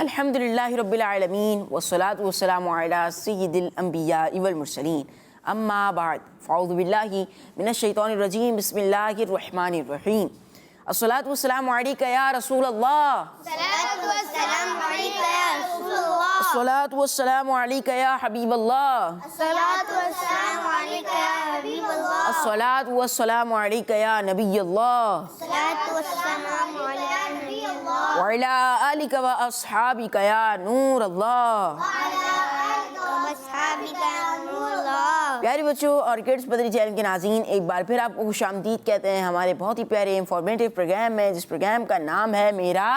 الحمدللہ رب العالمین والصلاة والسلام علی سید الانبیاء والمرسلین اما بعد فاعوذ باللہ من الشیطان الرجیم بسم اللہ الرحمن الرحیم الصلاة والسلام علیکہ یا رسول اللہ الصلاة والسلام علیکہ یا حبیب اللہ الصلاة والسلام علیکہ یا نبی اللہ وعلی آلک و اصحابک یا نور اللہ۔ پیارے بچوں اور کڈس بدری چینل کے ناظرین، ایک بار پھر آپ کو خوش آمدید کہتے ہیں ہمارے بہت ہی پیارے انفارمیٹیو پروگرام میں، جس پروگرام کا نام ہے میرا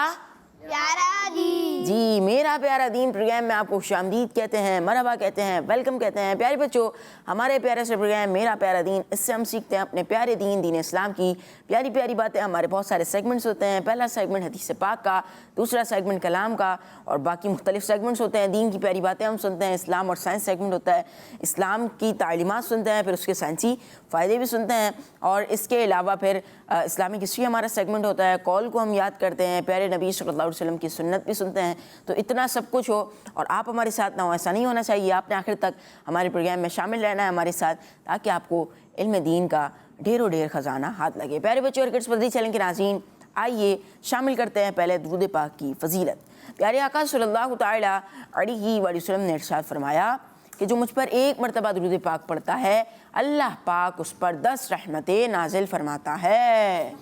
پیارا دین۔ جی، میرا پیارا دین پروگرام میں آپ کو خوش آمدید کہتے ہیں، مرحبا کہتے ہیں، ویلکم کہتے ہیں۔ پیارے بچوں، ہمارے پیارے سے پروگرام میرا پیارا دین، اس سے ہم سیکھتے ہیں اپنے پیارے دین، دین اسلام کی پیاری پیاری باتیں۔ ہمارے بہت سارے سیگمنٹس ہوتے ہیں، پہلا سیگمنٹ حدیث پاک کا، دوسرا سیگمنٹ کلام کا، اور باقی مختلف سیگمنٹس ہوتے ہیں۔ دین کی پیاری باتیں ہم سنتے ہیں، اسلام اور سائنس سیگمنٹ ہوتا ہے، اسلام کی تعلیمات سنتے ہیں، پھر اس کے سائنسی فائدے بھی سنتے ہیں، اور اس کے علاوہ پھر اسلامک ہسٹری ہمارا سیگمنٹ ہوتا ہے، کال کو ہم یاد کرتے ہیں، پیارے نبی صلی اللہ علیہ وسلم کی سنت بھی سنتے ہیں۔ تو اتنا سب کچھ ہو اور آپ ہمارے ساتھ نہ ہو، ایسا نہیں ہونا چاہیے۔ آپ نے آخر تک ہمارے پروگرام میں شامل رہنا ہے ہمارے ساتھ، تاکہ آپ کو علم دین کا ڈھیر و ڈھیر خزانہ ہاتھ لگے۔ پیارے بچوں اور کڈس بدری چینل کے ناظرین، آئیے شامل کرتے ہیں پہلے درود پاک کی فضیلت۔ پیارے آقا صلی اللہ تعالیٰ علیہ وآلہ وسلم نے ارشاد فرمایا کہ جو مجھ پر ایک مرتبہ درود پاک پڑھتا ہے، اللہ پاک اس پر 10 رحمتیں نازل فرماتا ہے۔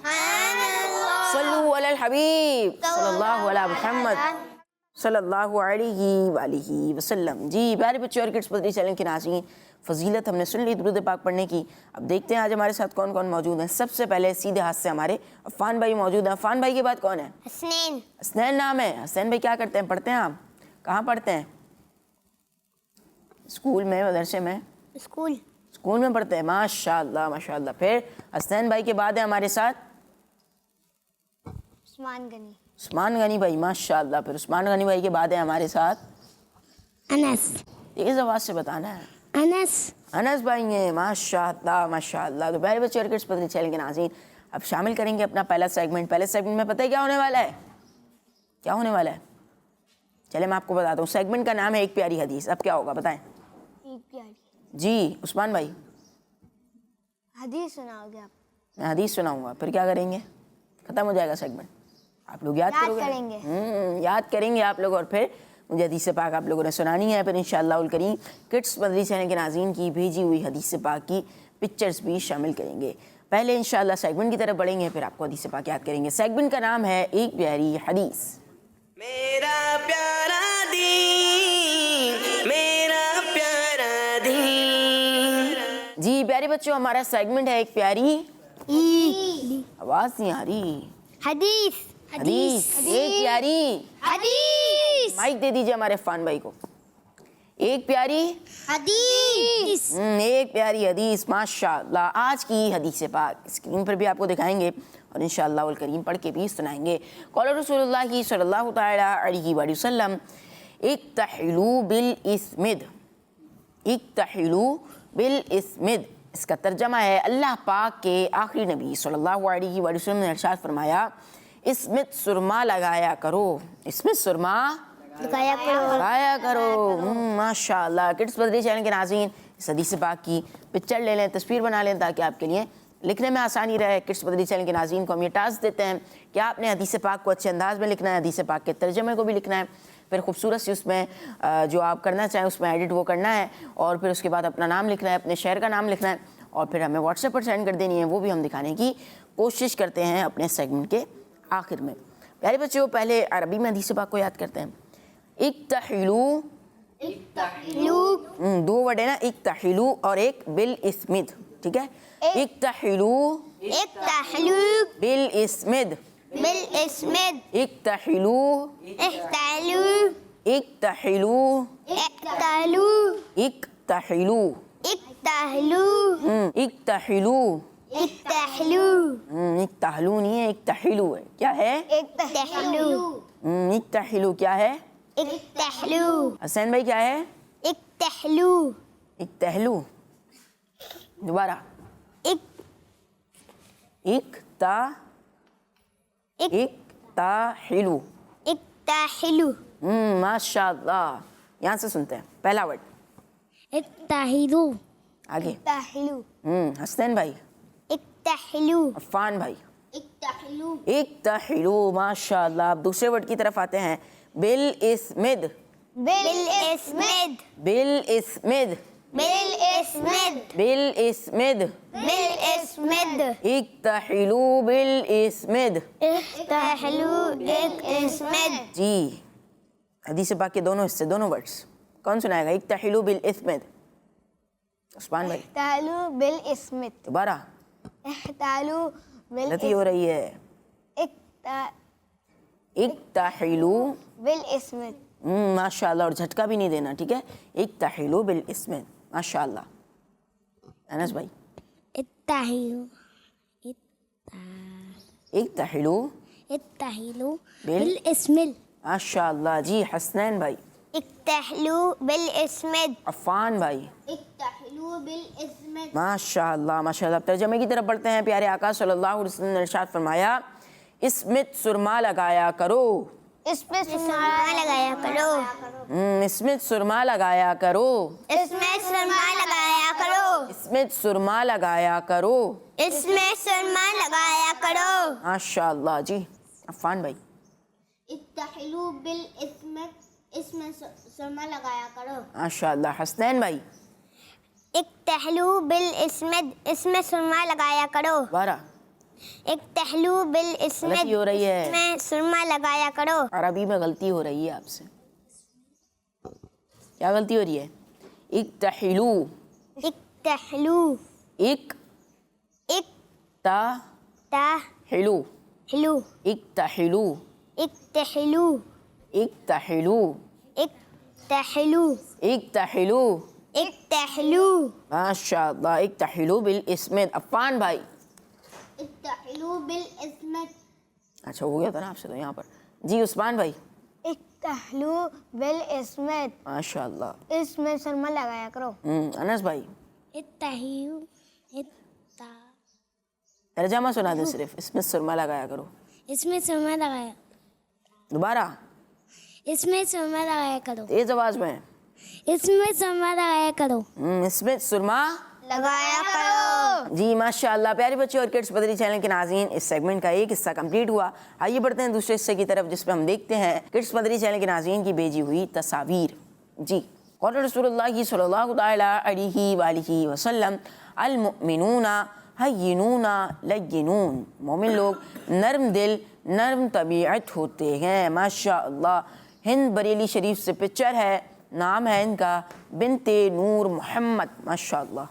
صلو علی الحبیب صلی اللہ علیہ محمد صلی اللہ علیہ وآلہ وسلم۔ جی پیارے بچوں اور کڈس بدری چینل کے ناظرین، فضیلت ہم نے سن لی درود پاک پڑھنے کی۔ اب دیکھتے ہیں آج ہمارے ساتھ کون کون موجود ہیں۔ سب سے پہلے سیدھے ہاتھ سے ہمارے عفان بھائی موجود ہیں۔ عفان بھائی کے بعد کون ہے؟ حسنین۔ حسنین نام ہے۔ حسنین بھائی کیا کرتے ہیں؟ پڑھتے ہیں آپ؟ کہاں پڑھتے ہیں؟ اسکول میں، مدرسے میں؟ اسکول میں پڑھتے ہیں۔ ماشاء اللہ ماشاء اللہ۔ پھر حسنین بھائی کے بعد ہے ہمارے ساتھ عثمان غنی بھائی، ماشاء اللہ۔ پھر عثمان غنی بھائی کے بعد ہے ہمارے ساتھ انس۔ تیز آواز سے بتانا ہے۔ انس بھائی ہیں، ماشاء اللہ ماشاء اللہ۔ تو پیارے بچے اور کڈس بدری چینل کے ناظرین، اب شامل کریں گے اپنا پہلا سیگمنٹ۔ پہلے سیگمنٹ میں پتہ ہے کیا ہونے والا ہے؟ کیا ہونے والا ہے؟ چلے میں آپ کو بتاتا ہوں۔ سیگمنٹ کا نام ہے ایک پیاری حدیث۔ اب کیا ہوگا بتائیں؟ ایک پیاری جی عثمان بھائی، حدیث سناؤ گے آپ؟ میں حدیث سناؤں گا، پھر کیا کریں گے؟ ختم ہو جائے گا سیگمنٹ۔ آپ لوگ یاد کریں گے؟ یاد کریں گے آپ لوگ، اور پھر مجھے حدیث پاک آپ لوگوں نے سنانی ہے۔ پھر انشاءاللہ الکریم کڈس بدری چینل کے ناظرین کی بھیجی ہوئی حدیث پاک کی پکچرز بھی شامل کریں گے۔ پہلے انشاءاللہ سیگمنٹ کی طرف بڑھیں گے، پھر آپ کو حدیث پاک یاد کریں گے۔ سیگمنٹ کا نام ہے ایک پیاری حدیث۔ میرا پیارا دین، میرا پیارا دین۔ جی پیارے بچوں، ہمارا سیگمنٹ ہے ایک پیاری آواز نہیں آ رہی حدیث۔ حدیث، ایک پیاری حدیث۔ مائک دے دیجئے ہمارے فان بھائی کو۔ ایک پیاری حدیث۔ ایک پیاری حدیث، ماشاء اللہ۔ آج کی حدیث پاک اسکرین پر بھی آپ کو دکھائیں گے، اور انشاءاللہ الکریم پڑھ کے بھی سنائیں گے۔ قال رسول اللہ صلی اللہ تعالیٰ علیہ وآلہ وسلم اکتحلوا بالاسمد، اکتحلوا بالاسمد۔ اس کا ترجمہ ہے اللہ پاک کے آخری نبی صلی اللہ علیہ وآلہ وسلم نے ارشاد فرمایا، اسمت سرما لگایا کرو، اسمت سرما لگایا کرو۔ ماشاء اللہ۔ کڈس بدری چینل کے ناظرین، اس حدیث پاک کی پکچر لے لیں، تصویر بنا لیں، تاکہ آپ کے لیے لکھنے میں آسانی رہے۔ کڈس بدری چینل کے ناظرین کو ہم یہ ٹاسک دیتے ہیں کہ آپ نے حدیث پاک کو اچھے انداز میں لکھنا ہے، حدیث پاک کے ترجمے کو بھی لکھنا ہے، پھر خوبصورت سی اس میں جو آپ کرنا چاہیں اس میں ایڈٹ وہ کرنا ہے، اور پھر اس کے بعد اپنا نام لکھنا ہے، اپنے شہر کا نام لکھنا ہے، اور پھر ہمیں واٹس ایپ پر سینڈ کر دینی ہے۔ وہ بھی ہم دکھانے کی کوشش کرتے ہیں اپنے سیگمنٹ کے آخر میں۔ پیارے بچوں، پہلے عربی میں حدیث پاک کو یاد کرتے ہیں۔ اکتحلوا، دو ورڈ ہے نا، اکتحلوا اور ایک بالاسمد، ٹھیک ہے؟ اکتحلوا بالاسمد، اکتحلوا، اکتحلوا، اکتحلوا، اکتحلوا، اکتحلوا نہیں ہے، اکتحلوا ہے۔ کیا ہے؟ اکتحلوا کیا ہے؟ حسین بھائی کیا ہے؟ اکتحلوا۔ دوبارہ اکتحلوا، ماشاء اللہ. یہاں سے سنتے ہیں پہلا ورڈ. اتحدوا. آگے. اتحلوا. حسنین بھائی. اتحلوا. عفان بھائی. اتحلوا. اکتحلوا. ماشاء اللہ. اب دوسرے ورڈ کی طرف آتے ہیں. بالاسمد. بالاسمد. بالاسمد. بالاسمد. بالاسمد. بالاسمد. اکتحلوا بالاسمد. اتحلوا بالاسمد. جی حدیث پاک کے دونوں حصے, دونوں ورڈز کون سنائے گا؟ اکتحلوا بالاسمد. عثمان بھائی. احتالوا بالاسمد. دوبارہ احتالوا غلطی ہو رہی ہے. اکتحلوا. بالاسمد. ماشاء اللہ. اور جھٹکا بھی نہیں دینا, ٹھیک ہے؟ اکتحلوا بالاسمد. ماشاء اللہ. انس بھائی. اتحلوا. اکتحلوا اتحلوا بال- بالاسمد. ماشاء اللہ. جی حسنین بھائی. اکتحلوا بالاسمد. عفان بھائی. اکتحلوا بالاسمد. ماشاء اللہ ماشاء اللہ. ترجمے کی طرف بڑھتے ہیں. پیارے آقا صلی اللہ علیہ وسلم نے ارشاد فرمایا, اسمت سرما لگایا کرو. اس میں سرما لگایا کرو. اسمت سرما لگایا کرو. اس میں سرما لگایا کرو. اسمت سرما لگایا کرو. اس میں سرما لگایا کرو. ماشاء اللہ. جی عفان بھائی. اتحلوا بالاسمد. اس میں سرما لگایا کرو. ماشاء اللہ. حسنین بھائی. اکتحلوا بالاسمد. اس میں سرما لگایا کرو. دوبارہ اکتحلوا بالاسمد. غلطی ہو رہی ہے. اس میں سرما لگایا کرو. عربی میں غلطی ہو رہی ہے آپ سے. کیا غلطی ہو رہی ہے؟ اکتحلوا. اکتحلوا. اکتحلوا. اکتحلوا. اکتحلوا. اکتحلوا. اکتحلوا. اکتحلوا. اکتحلوا. اکتحلوا. ماشاء اللہ. اکتحلوا بالاسمد. عفان بھائی. اکتحلوا بالاسمد. اچھا ہو گیا تھا نا آپ سے تو یہاں پر. جی عثمان بھائی. اکتحلوا بالاسمد. ماشاء اللہ. اس میں سرما لگایا کرو. انس بھائی. اتحلوا. ترجمہ سنا دیں صرف, اس میں سرما لگایا کرو. اس میں سرما لگایا. دوبارہ اس میں سرما لگایا کرو. تیز آواز میں. اس میں سرما لگایا کرو. اس میں سرما لگایا کرو. جی ماشاء اللہ. پیارے بچے اور کڈس بدری چینل کے ناظرین, اس سیگمنٹ کا ایک حصہ کمپلیٹ ہوا. آئیے بڑھتے ہیں دوسرے حصے کی طرف, جس پہ ہم دیکھتے ہیں کڈس بدری چینل کے ناظرین کی بھیجی ہوئی تصاویر. جی قول رسول اللہ صلی اللہ تعالی علیہ وآلہ وسلم, المؤمنون حینون لینون. مومن لوگ نرم دل نرم طبیعت ہوتے ہیں. ماشاء اللہ. ہند بریلی شریف سے پکچر ہے, نام ہے ان کا بنت نور محمد. ماشاء اللہ.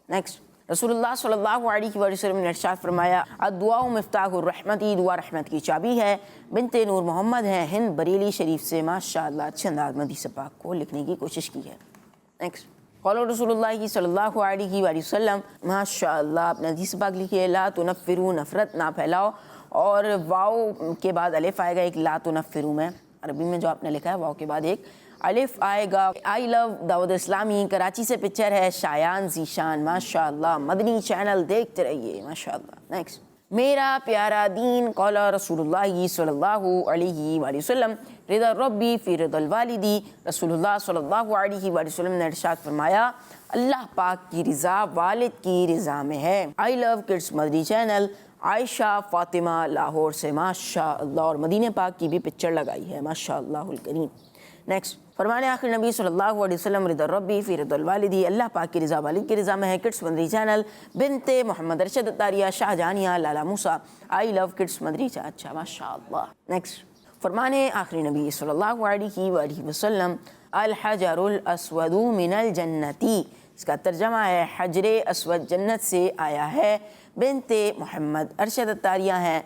نیکسٹ, رسول اللہ صلی اللہ علیہ وسلم نے ارشاد فرمایا, الدعاء مفتاح الرحمتی, دعا رحمت کی چابی ہے. بنت نور محمد ہیں, ہند بریلی شریف سے. ماشاء اللہ. اچھے انداز میں حدیث پاک کو لکھنے کی کوشش کی ہے. نیکسٹ, قول رسول اللہ صلی اللہ علیہ وآلہ وسلم. ماشاء اللہ. آپ نے حدیث پاک لکھی ہے, لا تنفروا, نفرت نہ پھیلاؤ. اور واو کے بعد الف آئے گا ایک, لا تنفروا میں عربی میں جو آپ نے لکھا ہے, واو کے بعد ایک الف آئے گا. آئی لو دعوت اسلامی, کراچی سے پکچر ہے, شایان ذیشان. ماشاء اللہ. مدنی چینل دیکھتے رہیے. ماشاء اللہ. نیکسٹ, میرا پیارا دین. قول رسول اللہ صلی اللہ علیہ وآلہ وسلم, رضا ربی فی رضا الوالدی. رسول اللہ صلی اللہ علیہ وآلہ وسلم نے ارشاد فرمایا, اللہ پاک کی رضا والد کی رضا میں ہے. آئی لو کڈس مدنی چینل, عائشہ فاطمہ لاہور سے. ماشاء اللہ. اور مدینہ پاک کی بھی پکچر لگائی ہے. ماشاء اللہ الکریم. نیکسٹ, فرمان آخر نبی صلی اللہ علیہ وسلم, رضا ربی فی رضا الوالدی, اللہ پاک کی رضا والد کی رضا میں ہے. کڈس مدری چینل, بنت محمد ارشد اتاریہ شاہ جانیہ لالا موسیٰ. آئی لو کڈس مدری چینل. اچھا ماشاء اللہ. نیکسٹ, فرمان آخری نبی صلی اللہ علیہ وآلہ وسلم, الحجر الاسود من الجنتی. اس کا ترجمہ ہے, حجر اسود جنت سے آیا ہے. بنت محمد ارشد اتاریہ ہیں,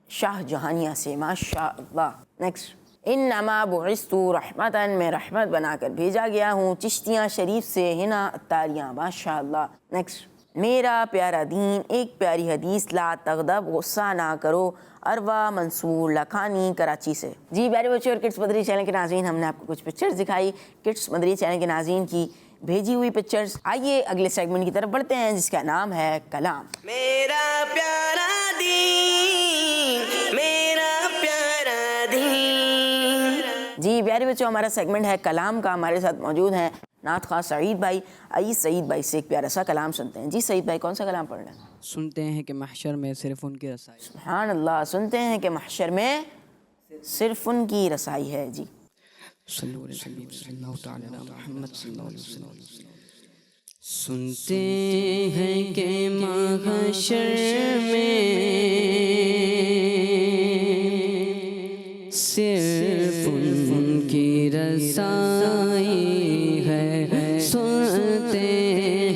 شاہ جہانیہ سے. ماشاء اللہ. نیکسٹ, انما بعثت رحمتاً, میں رحمت بنا کر بھیجا گیا ہوں. چشتیاں شریف سے ہنا اتاریاں. ماشاء اللہ. نیکسٹ, میرا پیارا دین, ایک پیاری حدیث, لا تغضب, غصہ نہ کرو. اروا منصور لکھانی, کراچی سے. جی پیارے بچے اور کڈس مدری چینل کے ناظرین, ہم نے آپ کو کچھ پکچرز دکھائی کڈس مدری چینل کے ناظرین کی بھیجی ہوئی پکچرز. آئیے اگلے سیگمنٹ کی طرف بڑھتے ہیں, جس کا نام ہے کلام. میرا پیارا دین, میرا پیارا دین. جی پیارے بچوں، ہمارا سیگمنٹ ہے کلام کا. ہمارے ساتھ موجود ہیں نعت خواہ سعید بھائی. آئیے سعید بھائی سے ایک پیارا سا کلام سنتے ہیں. جی سعید بھائی، کون سا کلام پڑھ رہے ہیں؟ سنتے ہیں کہ محشر میں صرف ان کی رسائی. سبحان اللہ. سنتے ہیں کہ محشر میں صرف ان کی رسائی ہے. جی سنتے ہیں کہ محشر میں صرف ان کی رسائی ہے. سنتے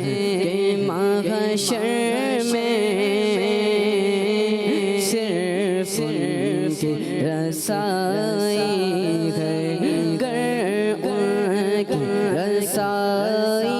ہیں کہ محشر میں صرف ان کی رسائی ہے. گر ان کی رسائی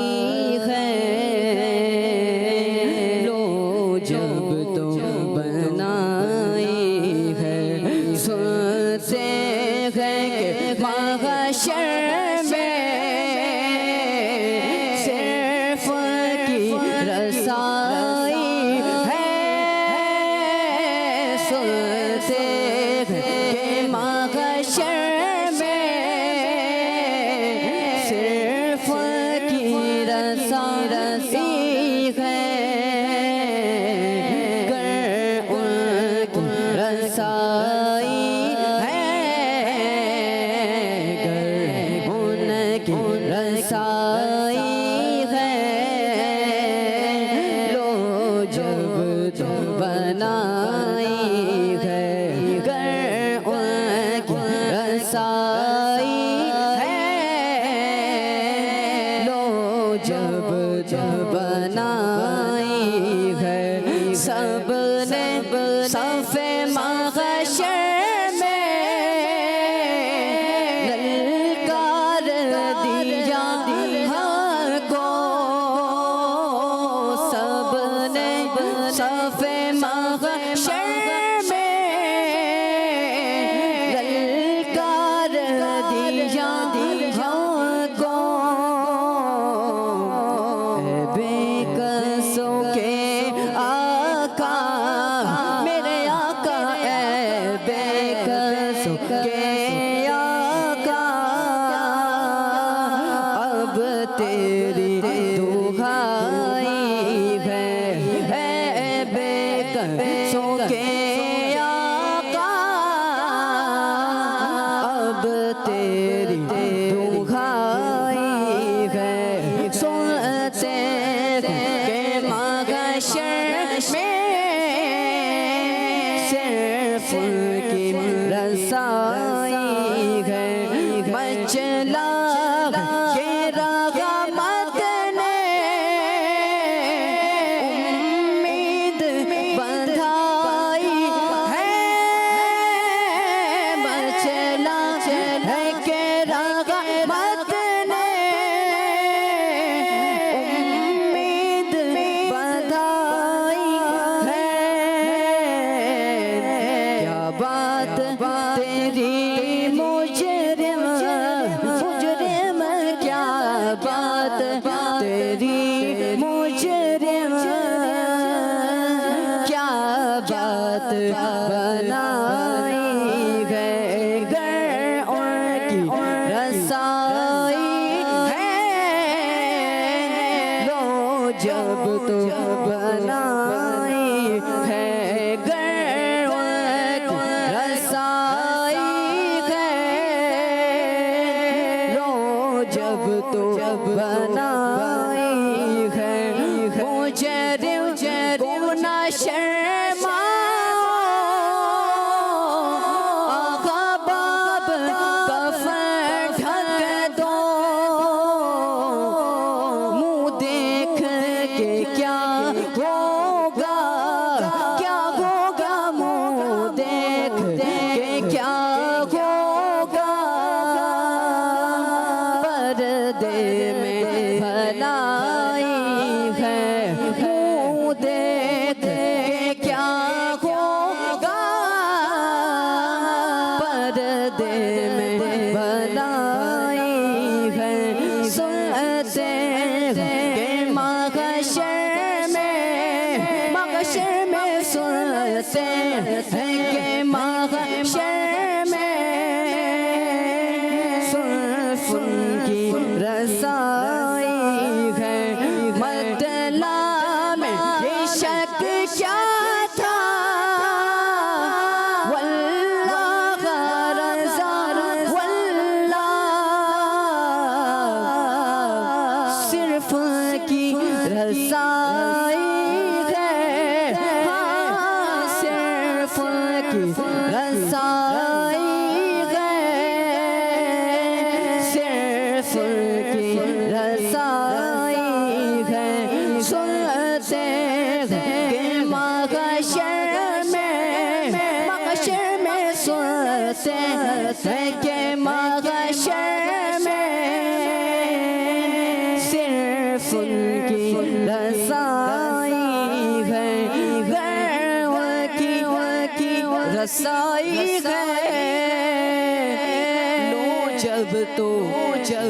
जब तो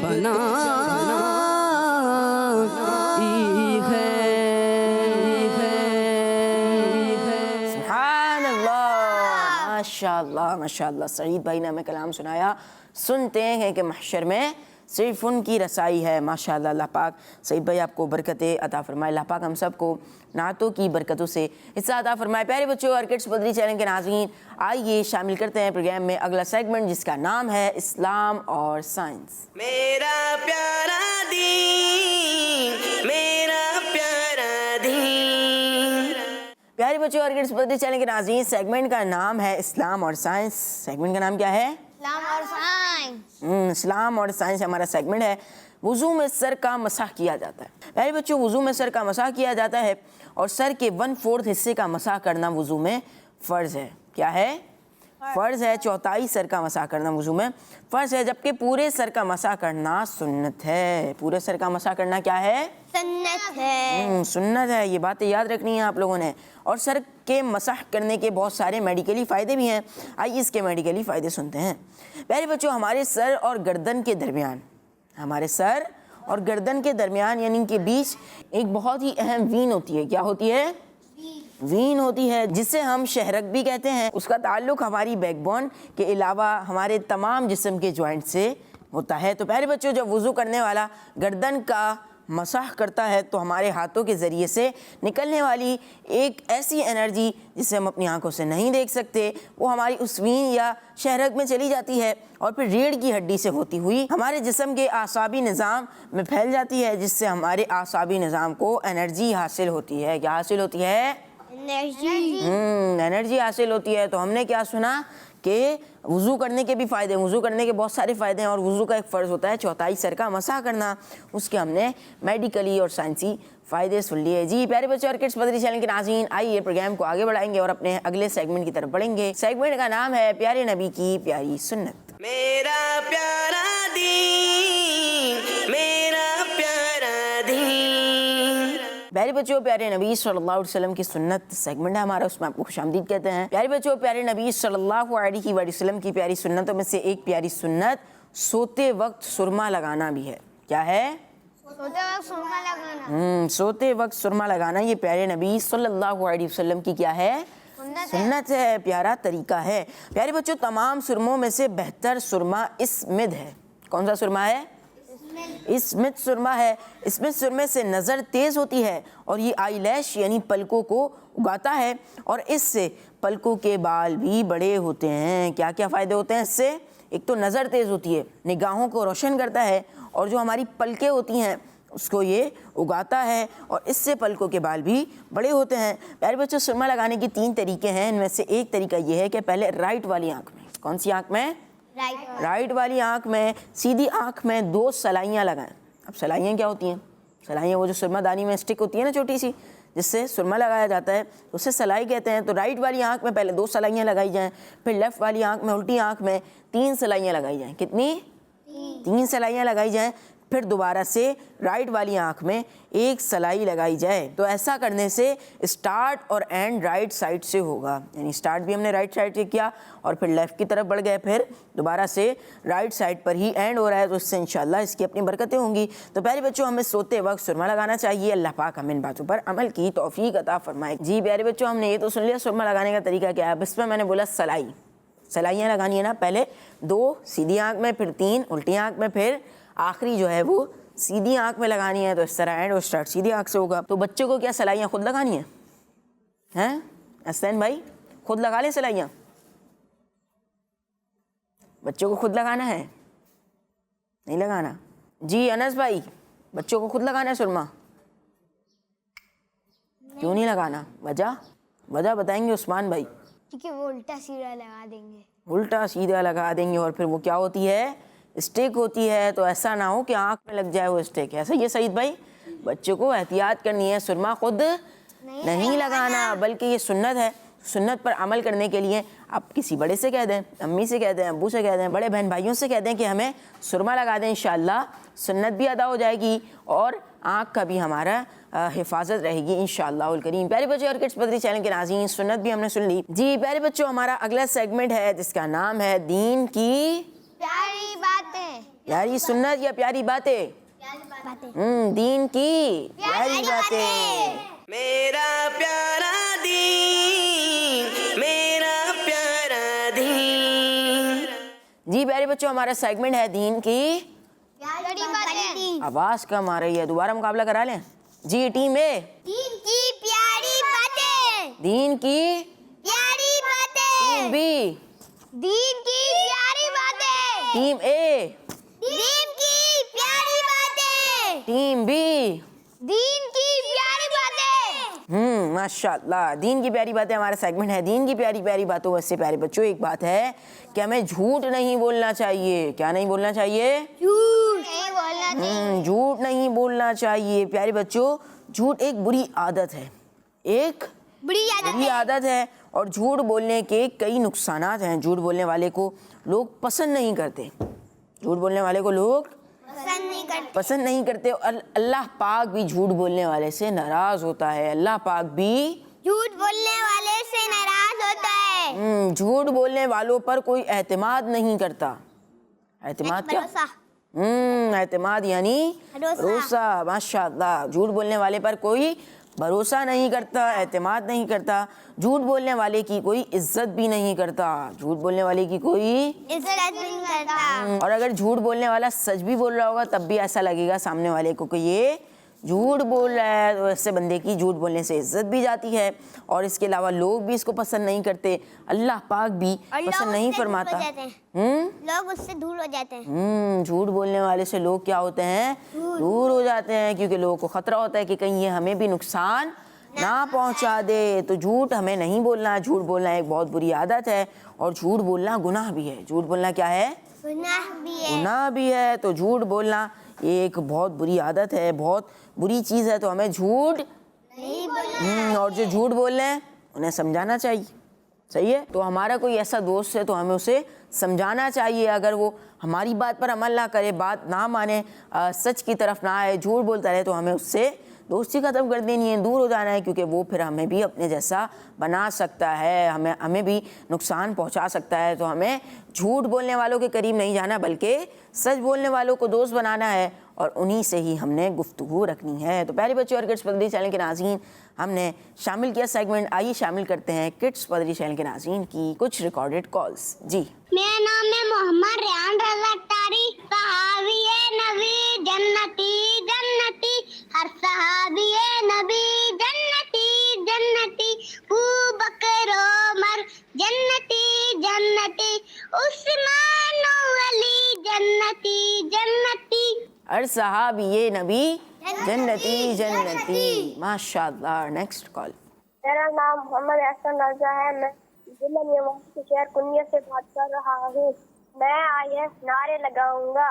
बनाई है सुभान अल्लाह, माशाअल्लाह माशाअल्लाह। सईद भाई ने हमें कलाम सुनाया, सुनते हैं कि महशर में सिर्फ उनकी रसाई है। माशाअल्लाह, अल्लाह पाक सईद भाई आपको बरकतें अता फरमाए। अल्लाह पाक हम सबको नातों की बरकतों से हिस्सा अता फरमाए। प्यारे बच्चों और किड्स बदरी चैनल के नाज़रीन, आइए शामिल करते हैं प्रोग्राम में अगला सेगमेंट जिसका नाम है इस्लाम और साइंस। मेरा प्यारा दीन, मेरा प्यारा दीन। प्यारे बच्चों और किड्स बदरी चैनल के नाज़रीन, सेगमेंट का नाम है इस्लाम और साइंस। सेगमेंट का नाम क्या है? इस्लाम और साइंस। इस्लाम और साइंस हमारा सेगमेंट है। वुज़ू में सर का मसाह किया जाता है। प्यारे बच्चों, वुज़ू में सर का मसाह किया जाता है और सर के 1/4 हिस्से का मसाह करना वुज़ू में फ़र्ज़ है। क्या है? फ़र्ज़ है। चौथाई सर का मसाह करना वुज़ू में फ़र्ज़ है, जबकि पूरे सर का मसाह करना सुन्नत है। पूरे सर का मसाह करना क्या है? सुन्नत है। सुन्नत है। ये बातें याद रखनी है आप लोगों ने। और सर के मसाह करने के बहुत सारे मेडिकली फ़ायदे भी हैं। आइए इसके मेडिकली फ़ायदे सुनते हैं। प्यारे बच्चों, हमारे सर और गर्दन के दरमियान, हमारे सर और गर्दन के दरमियान यानी कि बीच एक बहुत ही अहम वीन होती है। क्या होती है? वीन होती है, जिसे हम शहरक भी कहते हैं। उसका ताल्लुक हमारी बैकबोन के अलावा हमारे तमाम जिस्म के जॉइंट से होता है। तो प्यारे बच्चों, जब वुज़ू करने वाला गर्दन का मसाह करता है तो हमारे हाथों के ज़रिए से निकलने वाली एक ऐसी एनर्जी जिसे हम अपनी आंखों से नहीं देख सकते, वो हमारी उस वीन या शहरक में चली जाती है और फिर रीढ़ की हड्डी से होती हुई हमारे जिस्म के आसाबी निज़ाम में फैल जाती है, जिससे हमारे आसाबी निज़ाम को एनर्जी हासिल होती है। क्या हासिल होती है? एनर्जी हासिल होती है। तो हमने क्या सुना कि वुज़ू करने के भी फ़ायदे, वुज़ू करने के बहुत सारे फ़ायदे हैं और वुज़ू का एक फ़र्ज़ होता है चौथाई सर का मसाह करना। उसके हमने मेडिकली और साइंसी फ़ायदे सुन लिए। जी प्यारे बच्चों और किड्स बदरी चैनल के नाज़रीन, आइए प्रोग्राम को आगे बढ़ाएंगे और अपने अगले सेगमेंट की तरफ बढ़ेंगे। सेगमेंट का नाम है प्यारे नबी की प्यारी सुन्नत। मेरा प्यारा दीन, मेरा प्यारा दीन। प्यारे बच्चों, प्यारे नबी सल्लल्लाहु अलैहि वसल्लम की सुन्नत सेगमेंट है हमारा, उसमें आपको खुशामदीद कहते हैं। प्यारे बच्चों, प्यारे नबी सल्लल्लाहु अलैहि वसल्लम की प्यारी सुन्नतों में से एक प्यारी सुन्नत सोते वक्त सुरमा लगाना भी है। क्या है? सोते वक्त सुरमा लगाना। सोते वक्त सुरमा लगाना ये प्यारे नबी सल्लल्लाहु अलैहि वसल्लम की क्या है? सुन्नत है, प्यारा तरीका है। प्यारे बच्चों, तमाम सुरमों में से बेहतर सुरमा इस्मिद है। कौन सा सुरमा है? इस्मिद सुरमा है। इस्मिद सुरमे से नज़र तेज़ होती है और ये आईलैश यानी पलकों को उगाता है और इससे पलकों के बाल भी बड़े होते हैं। क्या क्या फ़ायदे होते हैं इससे? एक तो नज़र तेज़ होती है, निगाहों को रोशन करता है और जो हमारी पलकें होती हैं उसको ये उगाता है और इससे पलकों के बाल भी बड़े होते हैं। प्यारे बच्चों, सुरमा लगाने के 3 तरीके हैं। इनमें से एक तरीका ये है कि पहले राइट वाली आँख में, कौन सी आँख में? राइट वाली आँख में, सीधी आँख में 2 सलाइयाँ लगाएं। अब सलाइयाँ क्या होती हैं? सलाइयाँ वो जो सुरमादानी में स्टिक होती है ना छोटी सी, जिससे सुरमा लगाया जाता है, उसे सलाई कहते हैं। तो राइट वाली आँख में पहले 2 सलाइयाँ लगाई जाएं, फिर लेफ़्ट वाली आँख में, उल्टी आँख में 3 सलाइयाँ लगाई जाएं। कितनी? 3 सलाइयाँ लगाई जाएं। फिर दोबारा से राइट वाली आँख में 1 सलाई लगाई जाए। तो ऐसा करने से स्टार्ट और एंड राइट साइड से होगा, यानी स्टार्ट भी हमने राइट साइड से किया और फिर लेफ़्ट की तरफ बढ़ गए, फिर दोबारा से राइट साइड पर ही एंड हो रहा है। तो इससे इंशाल्लाह इसकी अपनी बरकतें होंगी। तो प्यारे बच्चों, हमें सोते वक्त सुरमा लगाना चाहिए। अल्लाह पाक हमें इन बातों पर अमल की तौफीक अता फरमाए। जी प्यारे बच्चों, हमने ये तो सुन लिया सुरमा लगाने का तरीका क्या है। अब इसमें मैंने बोला सलाई, सलाइयाँ लगानी है ना, पहले 2 सीधी आँख में, फिर 3 उल्टी आँख में, फिर आखिरी जो है वो सीधी आँख में लगानी है। तो इस तरह एंड और स्टार्ट सीधी आँख से होगा। तो बच्चों को क्या सलाइयाँ खुद लगानी है? हैं हसनैन भाई, खुद लगा ले सलाइयाँ? बच्चों को खुद लगाना है, नहीं लगाना? जी अनस भाई, बच्चों को खुद लगाना है सुरमा? क्यों नहीं लगाना? वजह बताएंगे उस्मान भाई। क्योंकि वो उल्टा सीधा लगा देंगे। उल्टा सीधा लगा देंगे और फिर वो क्या होती है? स्टिक होती है। तो ऐसा ना हो कि आँख में लग जाए वो स्टिक। ऐसा ये सईद भाई, बच्चों को एहतियात करनी है, सुरमा खुद नहीं लगाना, बल्कि ये सुन्नत है। सुन्नत पर अमल करने के लिए आप किसी बड़े से कह दें, अम्मी से कह दें, अब्बू से कह दें, बड़े बहन भाइयों से कह दें कि हमें सुरमा लगा दें। इंशाअल्लाह सुन्नत भी अदा हो जाएगी और आँख का भी हमारा हिफाजत रहेगी इंशाअल्लाहुल करीम। प्यारे बच्चों और किड्स बदरी चैनल के नाज़रीन, सुन्नत भी हमने सुन ली। जी प्यारे बच्चों, हमारा अगला सेगमेंट है जिसका नाम है दीन की प्यारी बातें। प्यारी सुन्नत या प्यारी बातें? दीन की प्यारी बातें। मेरा प्यारा दीन, मेरा प्यारा दीन। जी प्यारे बच्चों, हमारा सेगमेंट है दीन की आवाज कम आ रही है, दोबारा मुकाबला करा लें। जी टीम ए, दीन की प्यारी बातें, दीन की प्यारी बातें, टीम बी, दीन की प्यारी बातें, टीम ए, दीन की प्यारी बातें, टीम बी। दीन की प्यारी बातें। माशाल्लाह, दीन की प्यारी बातें हमारा सेगमेंट है दीन की प्यारी प्यारी बातों। वैसे प्यारे बच्चों, एक बात है कि हमें झूठ नहीं बोलना चाहिए। क्या नहीं बोलना चाहिए? झूठ नहीं बोलना चाहिए। झूठ नहीं बोलना चाहिए। प्यारे बच्चों, झूठ एक बुरी आदत है, एक बुरी आदत है और झूठ बोलने के कई नुकसानात हैं। झूठ बोलने वाले को लोग पसंद नहीं करते, झूठ बोलने वाले को लोग पसंद नहीं करते और अल्लाह पाक भी झूठ बोलने वाले से नाराज होता है। अल्लाह पाक भी झूठ बोलने वाले से नाराज होता है। झूठ बोलने वालों पर कोई एतमाद नहीं करता। एतमाद क्या? एतमाद यानी भरोसा। माशाअल्लाह, झूठ बोलने वाले पर कोई भरोसा नहीं करता, एतमाद नहीं करता। झूठ बोलने वाले की कोई इज्जत भी नहीं करता, झूठ बोलने वाले की कोई इज्जत नहीं करता। और अगर झूठ बोलने वाला सच भी बोल रहा होगा तब भी ऐसा लगेगा सामने वाले को कि ये झूठ बोल रहा है। तो ऐसे बंदे की झूठ बोलने से इज्जत भी जाती है और इसके अलावा लोग भी इसको पसंद नहीं करते, अल्लाह पाक भी पसंद नहीं फरमाता। लोग उससे दूर हो जाते हैं। झूठ बोलने वाले से लोग क्या होते हैं? दूर हो जाते हैं, क्योंकि लोगों को खतरा होता है कि कहीं ये हमें भी नुकसान ना पहुंचा दे। तो झूठ हमें नहीं बोलना। झूठ बोलना एक बहुत बुरी आदत है और झूठ बोलना गुनाह भी है। झूठ बोलना क्या है? गुनाह भी है। तो झूठ बोलना ये एक बहुत बुरी आदत है, बहुत बुरी चीज़ है। तो हमें झूठ नहीं बोलना। और जो झूठ बोल रहे हैं उन्हें समझाना चाहिए। सही है। तो हमारा कोई ऐसा दोस्त है तो हमें उसे समझाना चाहिए। अगर वो हमारी बात पर अमल ना करे, बात ना माने, सच की तरफ ना आए, झूठ बोलता रहे, तो हमें उससे दोस्ती ख़त्म कर देनी है, दूर हो जाना है, क्योंकि वो फिर हमें भी अपने जैसा बना सकता है, हमें भी नुकसान पहुंचा सकता है। तो हमें झूठ बोलने वालों के करीब नहीं जाना, बल्कि सच बोलने वालों को दोस्त बनाना है और उन्हीं से ही हमने गुफ्तगू रखनी है। तो प्यारे बच्चों और किड्स पदरी चैनल के नाज़रीन, हमने शामिल किया सेगमेंट। आइए शामिल करते हैं किड्स पदरी चैनल के नाज़रीन की कुछ रिकॉर्डेड कॉल्स। जी, मेरा नाम है मोहम्मद रेहान रज़ा अख्तारी। सहाबी नबी जन्नती जन्नती, हर सहाबी नबी जन्नती जन्नती, अबू बकर उमर जन्नती जन्नती, उस्मान अली जन्नती जन्नती, हर सहाबी नबी जन्नती जन्नती। माशाअल्लाह। Next call. मेरा नाम मोहम्मद एहसन रजा है। मैं जिला निवासी शहर कुनिया से बात कर रहा हूँ। मैं आईएफ नारे लगाऊंगा।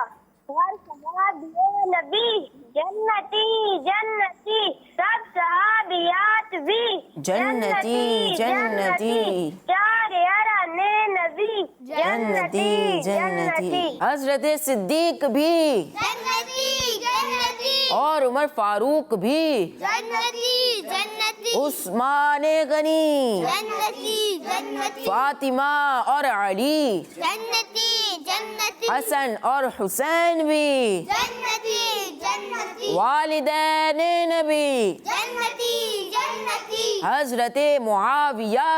हर सहाबी नबी जन्नती जन्नती, सब सहाबियात भी जन्नती जन्नती, प्यारे अराने नबी जन्नती जन्नती। हजरत सिद्दीक भी जन्नती जन्नती, और उमर फारूक भी, जन्नती जन्नती, उस्मान गनी, जन्नती जन्नती, फातिमा और अली, जन्नती जन्नती, हसन और हुसैन भी, जन्नती जन्नती, वालिदैन नबी, जन्नती जन्नती, हजरत मुआविया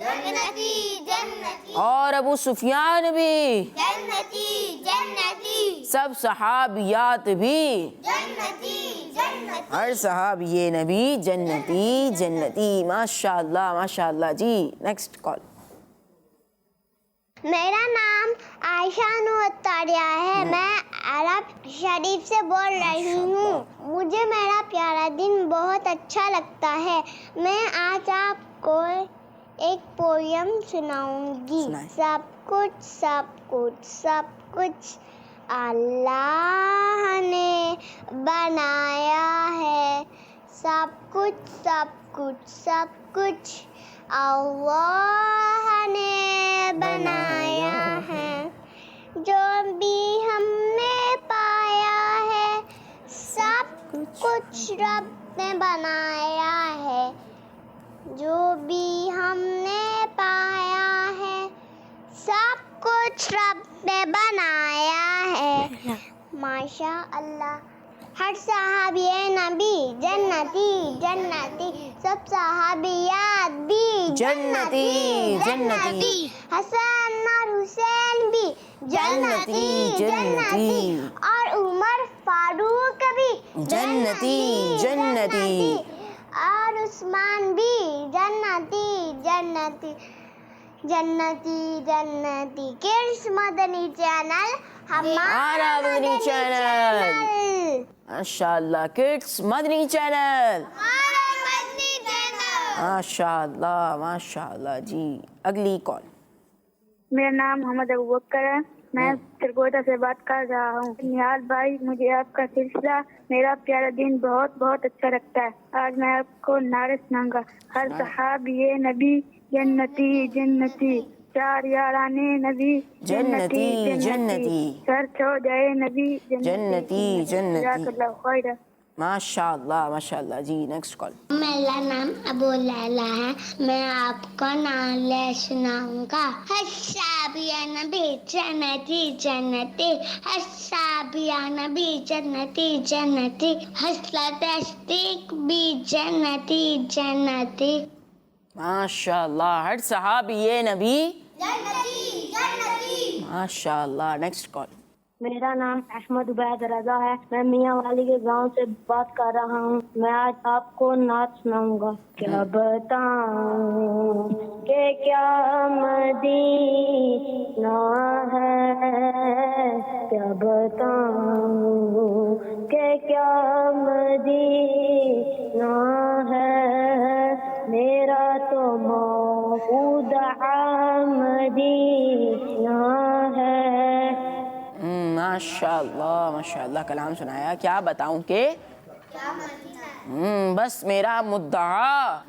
जन्नती जन्नती, और अबू सुफियान भी, जन्नती जन्नती, सब सहाबियात भी, जन्नती जन्नती। हर सहाबी नबी जन्नती जन्नती। माशाअल्लाह माशाअल्लाह। जी, नेक्स्ट कॉल। मेरा नाम आयशा नुअत्तारिया है। मैं अरब शरीफ से बोल रही हूँ। मुझे मेरा प्यारा दिन बहुत अच्छा लगता है। मैं आज आपको एक पोयम सुनाऊंगी। सुनाएं। सब कुछ सब कुछ सब कुछ अल्लाह ने बनाया है। सब कुछ सब कुछ सब कुछ अल्लाह ने बनाया है। जो भी हमने पाया है, सब कुछ रब ने बनाया है। जो भी हमने पाया है, सब कुछ रब ने बनाया है। माशा अल्लाह। हर सहाबी नबी जन्नती जन्नती, सब सहाबियात भी जन्नती जन्नती, हसन और हुसैन भी जन्नती जन्नती, और उमर फारूक भी जन्नती जन्नती, और उस्मान भी जन्नती जन्नती जन्नती जन्नती। किड्स मदनी चैनल हमारा मदनी चैनल। माशाअल्लाह, किड्स मदनी चैनल। माशाअल्लाह माशाअल्लाह जी। अगली कॉल। मेरा नाम मोहम्मद अबू बकर है, मैं त्रिकोटा से बात कर रहा हूँ। निहाल भाई, मुझे आपका सिलसिला मेरा प्यारा दिन बहुत बहुत अच्छा लगता है। आज मैं आपको नारे सुनाऊंगा। हर सहाबी नबी जन्नती जन्नती, चार याराने नबी जन्नती जन्नती, सर छो जाए नबी जन्नती जन्नती। जज़ाकल्लाह खैर। माशाअल्लाह माशाअल्लाह जी। Next call. मेरा नाम अबू लैला है, मैं आपको नाले सुनाऊंगा। हस्साबिया नबी जन्नती जन्नती, हस्साबिया नबी जन्नती जन्नती, हसलत अस्तिक भी जन्नती जन्नती। माशाअल्लाह, हर सहाबी ये नबी जन्नती जन्नती। माशाअल्लाह। Next call. मेरा नाम अहमद उबैद रजा है, मैं मियाँ वाली के गांव से बात कर रहा हूँ। मैं आज आपको नाच सुनाऊंगा। क्या बताऊं कि क्या मदीना है, क्या बताऊं कि क्या मदीना है, मेरा तो मौऊद मदीना है। माशाअल्लाह माशाअल्लाह, कलाम सुनाया। क्या बताऊं कि बस मेरा मुद्दा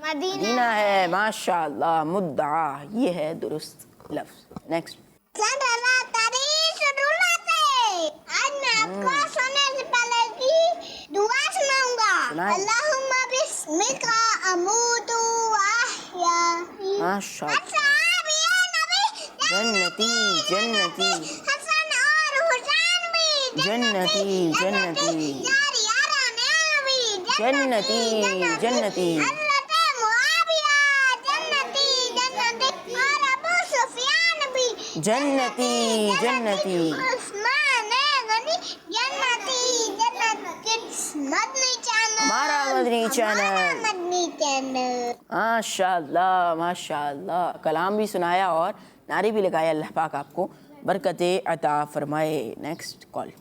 मदीना है। माशाअल्लाह, मुद्दा ये है दुरुस्त लफ्ज। नेक्स्ट। आज मैं आपको सोने से पहले की दुआ सुनाऊंगा। अल्लाहुम्मा बिस्मिका अमूतु व अहया। माशाअल्लाह, जन्नती जन्नती, जन्नती जन्नती, जन्नती जन्नती, जन्नती जन्नती। हमारा मदनी चैनल। माशाअल्लाह माशाअल्लाह, कलाम भी सुनाया और नारे भी लगाया। अल्लाह पाक आपको बरकतें अता फरमाए। Next call.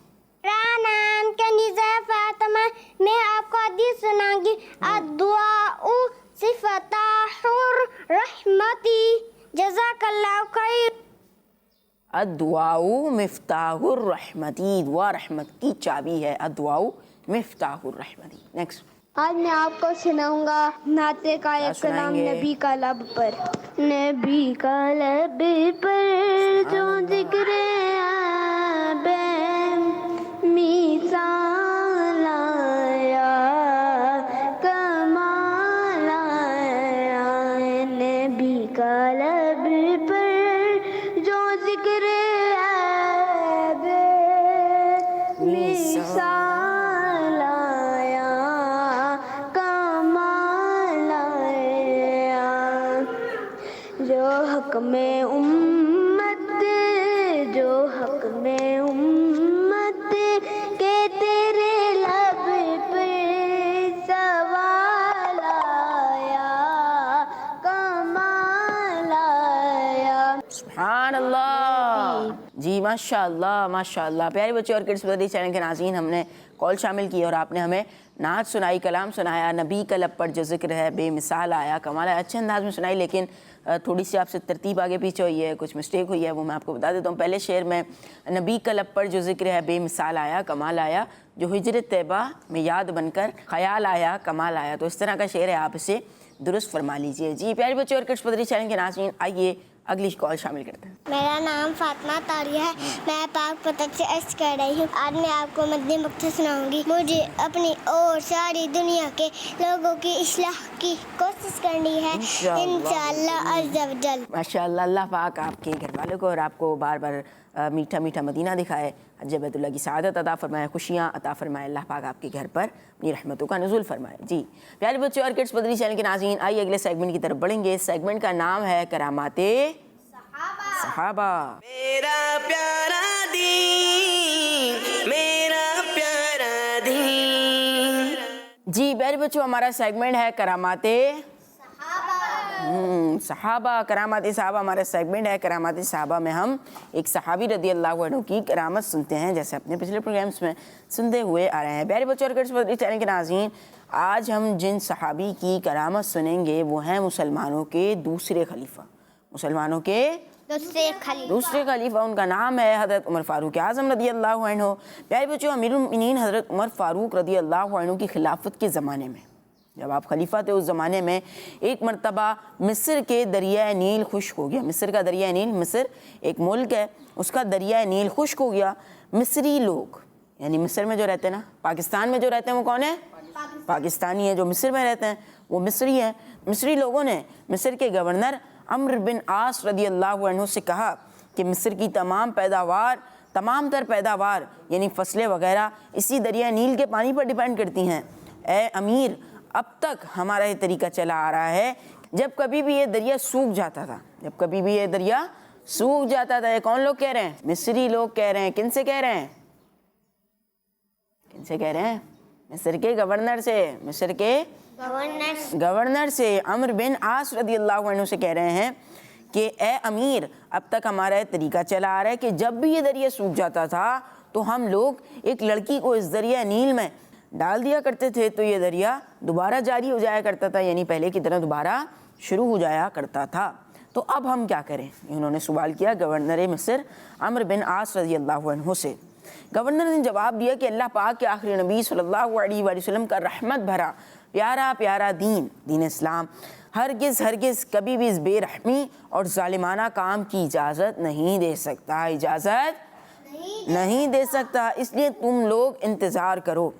मेरा नाम कनीज़ा फातिमा, मैं आपको हदीस सुनाऊंगी। अद्दुआउ सिफ़ताहुर रहमती, जज़ाकल्लाह खैर। अद्दुआउ मिफ्ताहुर रहमती, दुआ रहमत की चाबी है। अद्दुआउ मिफ्ताहुर रहमती। नेक्स्ट। आज मैं आपको सुनाऊंगा नाते का एक कलाम नबी का लब पर। नबी का लब पर जो जिक्र आबे मिसाल आया, कमाल आया। नबी का लब पर जो जिक्र आबे मिसाल आया, कमाल आया। जो हक में उम्मत, जो हक में उम्मत के तेरे लब पे सवाल आया, कमाल आया। सुभान अल्लाह जी। माशाअल्लाह माशाअल्लाह। प्यारे बच्चे और किड्स मदनी चैनल के नाज़रीन, हमने कॉल शामिल की और आपने हमें नाच सुनाई, कलाम सुनाया। नबी का लब पर जो जिक्र है बेमिसाल आया, कमाल आया। अच्छे अंदाज में सुनाई, लेकिन थोड़ी सी आपसे तरतीब आगे पीछे हुई है, कुछ मिस्टेक हुई है, वो मैं आपको बता देता हूँ। पहले शेर में नबी का लब पर जो जिक्र है बेमिसाल आया, कमाल आया, जो हिजरत तैयबा में याद बनकर ख्याल आया, कमाल आया। तो इस तरह का शेर है, आप इसे दुरुस्त फरमा लीजिए जी। प्यारे बच्चे और किड्स मदनी चैनल के नाज़रीन, आइए अगली कॉल शामिल करते हैं। मेरा नाम फातिमा तारिया है, मैं पाक पतक से अर्ज कर रही हूँ। आज मैं आपको मदनी मकसद सुनाऊंगी। मुझे अपनी और सारी दुनिया के लोगों की इस्लाह की कोशिश करनी है, इंशाअल्लाह अज़्ज़ा वजल। माशाअल्लाह, अल्लाह पाक आपके घर वालों को और आपको बार बार मीठा मीठा मदीना दिखाए, हज बैतुल्लाह की सआदत अता फरमाए, खुशियाँ अता फरमाए, अल्लाह पाक आपके घर पर अपनी रहमतों का नुज़ुल फरमाए। जी प्यारे बच्चों और किड्स मदनी चैनल के नाज़रीन, आइए अगले सेगमेंट की तरफ बढ़ेंगे। इस सेगमेंट का नाम है करामाते सहाबा। मेरा प्यारा दीन, मेरा प्यारा दीन। जी प्यारे बच्चों, हमारा सेगमेंट है करामाते सहाबा। करामात सहाबा हमारा सेगमेंट है। करामात सहाबा में हम एक सहाबी रदी अल्लाह अन्हु की करामत सुनते हैं, जैसे अपने पिछले प्रोग्राम्स में सुनते हुए आ रहे हैं। प्यारे बच्चों और चैनल के नाज़रीन, आज हम जिन सहाबी की करामत सुनेंगे वो हैं मुसलमानों के दूसरे खलीफा। मुसलमानों के दूसरे खलीफा, उनका नाम है हज़रत उमर फ़ारूक आज़म रदी अल्लाह अन्हु। प्यारे बच्चों, अमीरुल मोमिनीन हज़रत उमर फ़ारूक रदी अल्लाह अन्हु की खिलाफत के ज़माने में, जब आप खलीफा थे उस ज़माने में, एक मरतबा मिस्र के दरिया नील खुश्क हो गया। मिस्र का दरिया नील, मिस्र एक मुल्क है, उसका दरिया नील खुश्क हो गया। मिस्री लोग, यानी मिस्र में जो रहते हैं ना, पाकिस्तान में जो रहते हैं वो कौन है? पाकिस्तानी है। जो मिस्र में रहते हैं वो मिस्री हैं। मिस्री लोगों ने मिस्र के गवर्नर अम्र बिन आस रदी अल्लाह अन्हु से कहा कि मिस्र की तमाम तर पैदावार यानी फसलें वगैरह इसी दरिया नील के पानी पर डिपेंड करती हैं। ए अमीर, अब तक हमारा ये तरीका चला आ रहा है, जब कभी भी ये दरिया सूख जाता था, ये कौन लोग कह रहे हैं? मिस्री लोग कह रहे हैं। किन से कह रहे हैं? मिस्र के गवर्नर से, मिस्र के गवर्नर से अम्र बिन आस रदी अल्लाह अन्हु से कह रहे हैं कि ए अमीर, अब तक हमारा ये तरीका चला आ रहा है कि जब भी ये दरिया सूख जाता था तो हम लोग एक लड़की को इस दरिया नील में डाल दिया करते थे, तो ये दरिया दोबारा जारी हो जाया करता था, यानी पहले की तरह दोबारा शुरू हो जाया करता था। तो अब हम क्या करें? उन्होंने सवाल किया गवर्नर मिस्र अम्र बिन आस रज़ी अल्लाह अन्हु से। गवर्नर ने जवाब दिया कि अल्लाह पाक के आखिरी नबी सल्लल्लाहु अलैहि वसल्लम का रहमत भरा प्यारा दीन इस्लाम हरगिज़ कभी भी इस बेरहमी और ज़ालिमाना काम की इजाज़त नहीं दे सकता। इसलिए तुम लोग इंतज़ार करो।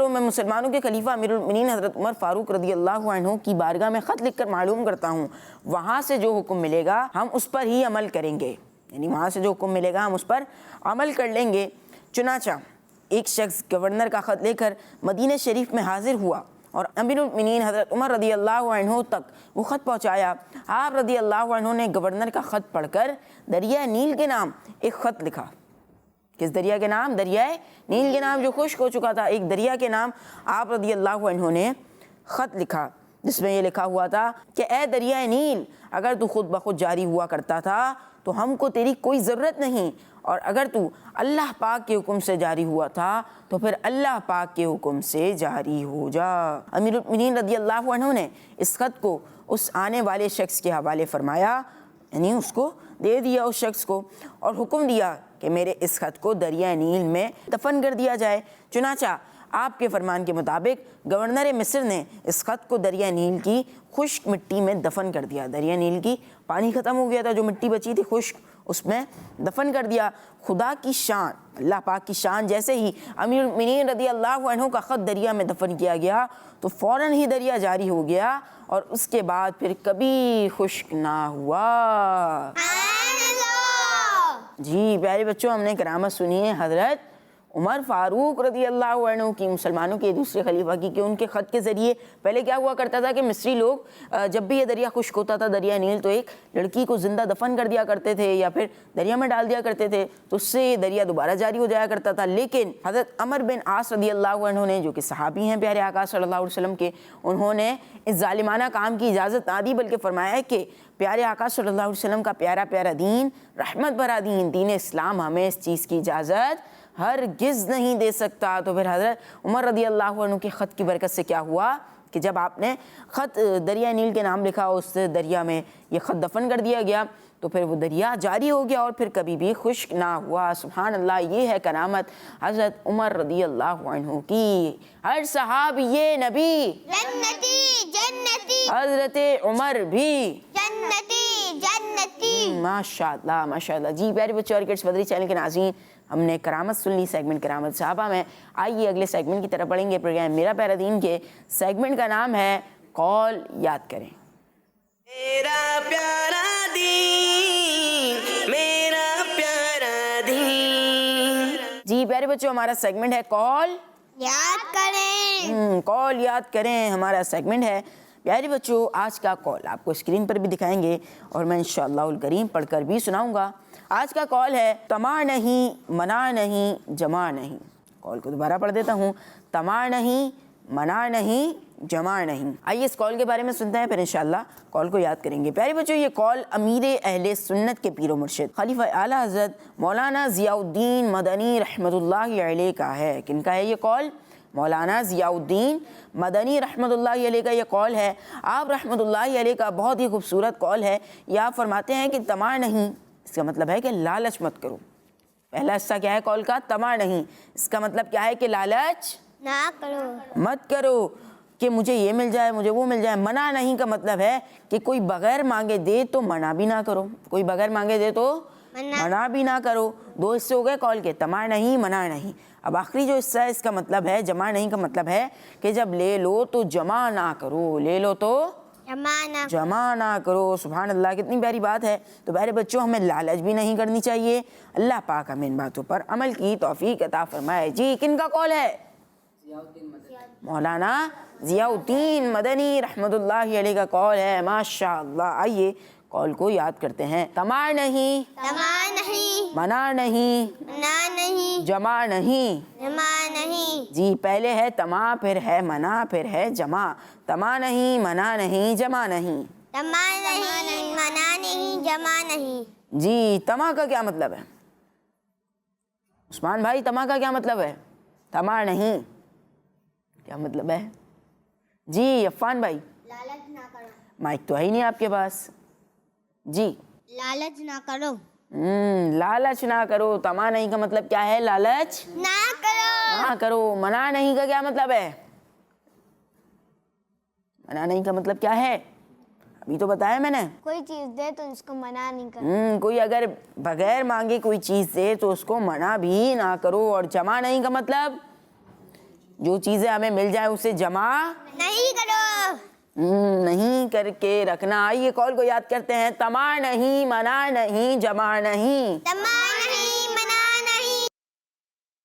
मैं मुसलमानों के खलीफा अमीरुल मोमिनीन हज़रत उमर फ़ारूक रदी अल्लाह अन्हु की बारगाह में ख़त लिखकर मालूम करता हूँ, वहाँ से जो हुक्म मिलेगा हम उस पर ही अमल करेंगे, यानी वहाँ से जो हुक्म मिलेगा हम उस पर अमल कर लेंगे। चुनाचा एक शख्स गवर्नर का ख़त लेकर मदीने शरीफ में हाजिर हुआ और अमीरुल मोमिनीन हज़रत उमर रदी अल्लाह अन्हु तक वो ख़त पहुँचाया। आप रदी अल्लाह अन्हु ने गवर्नर का ख़त पढ़कर दरिया नील के नाम एक ख़त लिखा। किस दरिया के नाम? दरिया नील के नाम, जो खुश्क हो चुका था। एक दरिया के नाम आप रदी अल्लाह अन्हु ने ख़त लिखा, जिसमें ये लिखा हुआ था कि ए दरिया नील, अगर तू खुद ब खुद जारी हुआ करता था तो हमको तेरी कोई ज़रूरत नहीं, और अगर तू अल्लाह पाक के हुक्म से जारी हुआ था तो फिर अल्लाह पाक के हुक्म से जारी हो जा। अमीरुल मोमिनीन रदी अल्लाह अन्हु ने इस ख़त को उस आने वाले शख्स के हवाले फरमाया, यानी उसको दे दिया उस शख्स को, और हुक्म दिया कि मेरे इस ख़त को दरिया नील में दफन कर दिया जाए। चुनाचा आपके फरमान के मुताबिक गवर्नर मिस्र ने इस ख़त को दरिया नील की खुश्क मिट्टी में दफन कर दिया। दरिया नील की पानी ख़त्म हो गया था, जो मिट्टी बची थी खुश्क, उसमें दफन कर दिया। खुदा की शान, अल्लाह पाक की शान, जैसे ही अमीरुल मोमिनीन रदी अल्लाह अन्हु का ख़त दरिया में दफन किया गया तो फ़ौरन ही दरिया जारी हो गया और उसके बाद फिर कभी खुश्क ना हुआ। जी प्यारे बच्चों, हमने करामत सुनी है हज़रत उमर फ़ारूक रदी अल्लाह अन्हु की, मुसलमानों के दूसरे खलीफा की, कि उनके ख़त के ज़रिए पहले क्या हुआ करता था कि मिस्री लोग जब भी ये दरिया खुश्क होता था, दरिया नील, तो एक लड़की को ज़िंदा दफन कर दिया करते थे या फिर दरिया में डाल दिया करते थे, तो उससे ये दरिया दोबारा जारी हो जाया करता था। लेकिन हज़रत अमर बिन आस रदी अल्लाह अन्हु ने, जो कि सहाबी हैं प्यारे आका सल्लल्लाहु अलैहि वसल्लम के, उन्होंने इस ज़ालिमाना काम की इजाज़त ना दी, बल्कि फरमाया है कि प्यारे आका सल्लल्लाहु अलैहि वसल्लम का प्यारा दीन, रहमत भरा दीन इस्लाम हमें इस चीज़ की इजाज़त हरगिज़ नहीं दे सकता। तो फिर हज़रत उमर रदी अल्लाह अन्हु के ख़त की बरकत से क्या हुआ कि जब आपने ख़त दरिया नील के नाम लिखा, उस दरिया में ये ख़त दफन कर दिया गया, तो फिर वो दरिया जारी हो गया और फिर कभी भी खुश्क ना हुआ। सुभान अल्लाह, ये है करामत हज़रत उमर रदी अल्लाह अन्हु की। हर सहाबी ये नबी जन्नती, हज़रत उमर भी जन्नती। माशाअल्लाह। जी प्यारे बच्चों और किड्स मदरी चैनल के नाज़रीन, हमने करामत सुन ली सेगमेंट करामत सहाबा में। आइए अगले सेगमेंट की तरफ बढ़ेंगे। प्रोग्राम मेरा प्यारा दीन के सेगमेंट का नाम है कॉल याद करें। मेरा प्यारा दीन, मेरा جی پیارے بچوں ہمارا سیگمنٹ ہے کال याद करें। کال یاد کریں ہمارا سیگمنٹ ہے. پیارے بچوں آج کا کال آپ کو اسکرین پر بھی دکھائیں گے اور میں انشاءاللہ الکریم پڑھ کر بھی سناؤں گا. آج کا کال ہے طمع نہیں منع نہیں جمع نہیں. کال کو دوبارہ پڑھ دیتا ہوں. طمع نہیں منع نہیں جمع نہیں. آئیے اس کال کے بارے میں سنتے ہیں پھر انشاءاللہ کال کو یاد کریں گے. پیارے بچوں یہ کال امیر اہل سنت کے پیر و مرشد خلیفہ اعلیٰ حضرت مولانا ضیاء الدین مدنی رحمۃ اللہ علیہ کا ہے. کن کا ہے یہ کال؟ مولانا ضیاء الدین مدنی رحمۃ اللہ علیہ کا یہ کال ہے. آپ رحمۃ اللہ علیہ کا بہت ہی خوبصورت کال ہے. یہ آپ فرماتے ہیں کہ طمع نہیں، اس کا مطلب ہے کہ لالچ مت کرو. پہلا حصہ کیا ہے کال کا؟ طمع نہیں. اس کا مطلب کیا ہے کہ لالچ ना करो। مت کرو کہ مجھے یہ مل جائے مجھے وہ مل جائے. منع نہیں کا مطلب ہے کہ کوئی بغیر مانگے دے تو منع بھی نہ کرو. کوئی بغیر مانگے دے تو منع بھی نہ کرو. دو حصے ہو گئے کال کے، طمع نہیں منع نہیں. اب آخری جو حصہ ہے اس کا مطلب ہے جمع نہیں کا مطلب ہے کہ جب لے لو تو جمع نہ کرو. لے لو تو जमाना جمع نہ کرو. سبحان اللہ کتنی پیاری بات ہے. تو پیارے بچوں ہمیں لالچ بھی نہیں کرنی چاہیے. اللہ پاک ہمیں ان باتوں پر عمل کی توفیق عطا فرمائے. جی کن کا کال ہے؟ مولانا ضیاء الدین مدنی رحمۃ اللہ علیہ کا کال ہے. ماشاء اللہ. آئیے کال کو یاد کرتے ہیں. طمع نہیں तमा नहीं منع نہیں ना नहीं جمع نہیں. जमा नहीं جی پہلے ہے طمع پھر ہے منع پھر ہے جمع. طمع نہیں منع نہیں جمع نہیں. तमा नहीं मना नहीं जमा नहीं جی طمع کا کیا مطلب ہے عثمان بھائی؟ طمع کا کیا مطلب ہے؟ طمع نہیں کیا مطلب ہے؟ جی عفان بھائی लालच ना करो مائک تو ہے ہی نہیں آپ کے پاس. جی लालच ना करो لالچ نہ کرو. طمع نہیں کا مطلب کیا ہے؟ لالچ ना करो نہ کرو. منع نہیں کا کیا مطلب ہے؟ منع نہیں کا مطلب کیا ہے؟ ابھی تو بتایا میں نے. कोई चीज दे तो उसको मना नहीं करो کوئی اگر بغیر مانگے کوئی چیز دے تو اس کو منع بھی نہ کرو. اور جمع نہیں کا مطلب جو چیزیں ہمیں مل جائے اسے جمع नहीं करो نہیں کر کے رکھنا. آئیے کال کو یاد کرتے ہیں. طمع نہیں منع نہیں جمع نہیں. तमा नहीं मना नहीं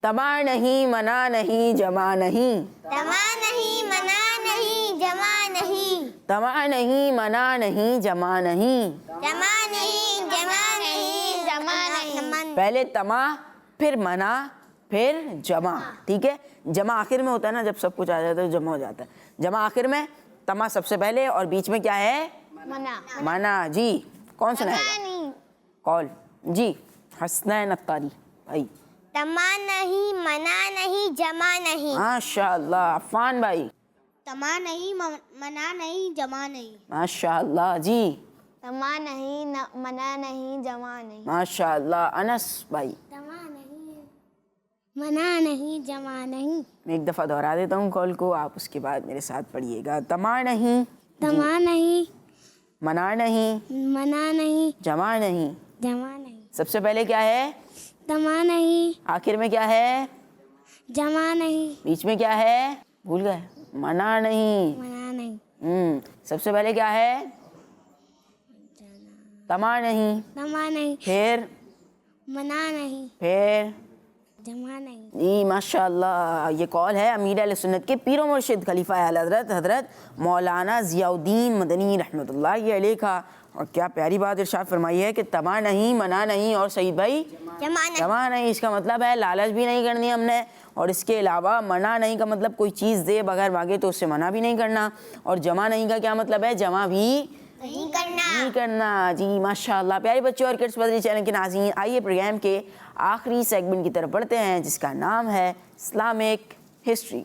طمع نہیں منع نہیں جمع نہیں. तमा नहीं मना नहीं जमा नहीं طمع نہیں منع نہیں جمع نہیں. जमा नहीं जमा नहीं जमा नहीं پہلے طمع پھر منع پھر جمع. ٹھیک ہے. جمع آخر میں ہوتا ہے نا، جب سب کچھ آ جاتا ہے جمع ہو جاتا ہے. جمع آخر میں، طمع سب سے پہلے اور بیچ میں کیا ہے؟ मना منع. جی کون سنائے گا नहीं کال؟ جی حسنین اختاری بھائی. तमा नहीं मना नहीं जमा नहीं ماشاء اللہ. عفان بھائی तमा नहीं मना नहीं जमा नहीं ماشاء اللہ. جی तमा नहीं मना नहीं जमा नहीं ماشاء اللہ. انس بھائی तमा नहीं मना नहीं जमा नहीं میں ایک دفعہ دہرا دیتا ہوں کال کو، آپ اس کے بعد میرے ساتھ پڑھیے گا. طمع نہیں तमा नहीं منع نہیں मना नहीं جمع نہیں. जमा नहीं سب سے پہلے کیا ہے؟ तमा नहीं آخر میں کیا ہے؟ जमा नहीं بیچ میں کیا ہے؟ بھول گئے. منع نہیں. मना नहीं سب سے پہلے کیا ہے؟ طمع نہیں. तमा नहीं پھر मना नहीं پھر जमा नहीं جی ماشاء اللہ. یہ کال ہے امیر اہل سنت کے پیر و مرشد خلیفہ اعلیٰ حضرت حضرت مولانا ضیاء الدین مدنی رحمۃ اللہ علیہ کا. اور کیا پیاری بات ارشاد فرمائی ہے کہ طمع نہیں منع نہیں اور سعید بھائی जमा नहीं جمع نہیں. اس کا مطلب ہے لالچ بھی نہیں کرنی ہم نے. اور اس کے علاوہ منع نہیں کا مطلب کوئی چیز دے بغیر مانگے تو اس سے منع بھی نہیں کرنا. اور جمع نہیں کا کیا مطلب ہے؟ جمع بھی नहीं करना نہیں کرنا. جی ماشاء اللہ. پیارے بچوں اور کڈس بدری چینل کے ناظرین، آئیے پروگرام کے آخری سیگمنٹ کی طرف بڑھتے ہیں جس کا نام ہے اسلامک ہسٹری.